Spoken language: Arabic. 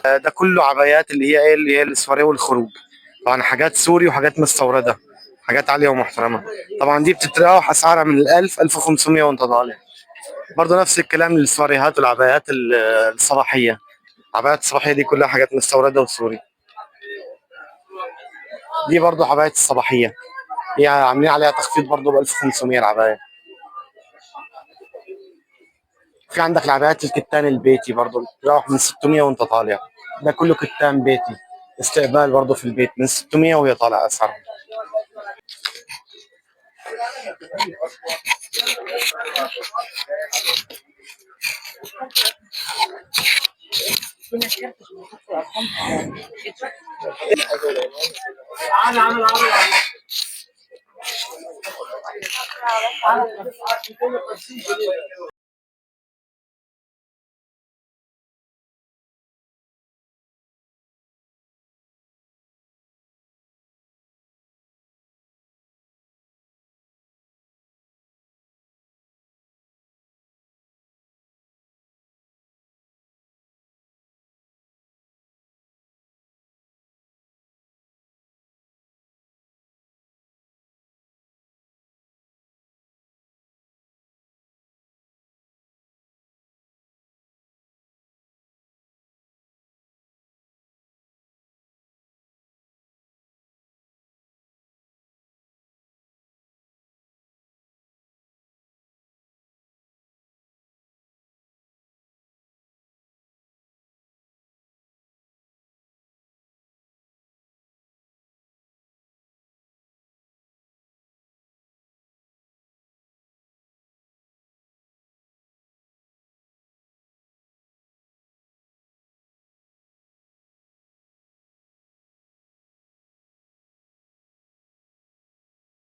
ده كله عبايات اللي هي ايه، اللي هي السواري والخروج. طبعا حاجات سوري وحاجات مستورده، حاجات عاليه ومحترمه. طبعا دي بتتراوح اسعارها من 1000 1500 وانت طالع. برضه نفس الكلام للسواريهات والعبايات الصباحيه. عبايات الصباحيه دي كلها حاجات مستورده وسوري. دي برضه عبايات الصباحيه، هي عاملين عليها تخفيض برضه ب 1500 العبايه. في عندك العبايات الكتان البيتي برضه بتتراوح من 600 وانت طالع. ده كله كتان بيتي، استقبال برضه في البيت من 600 وهي طالعه اسعارها.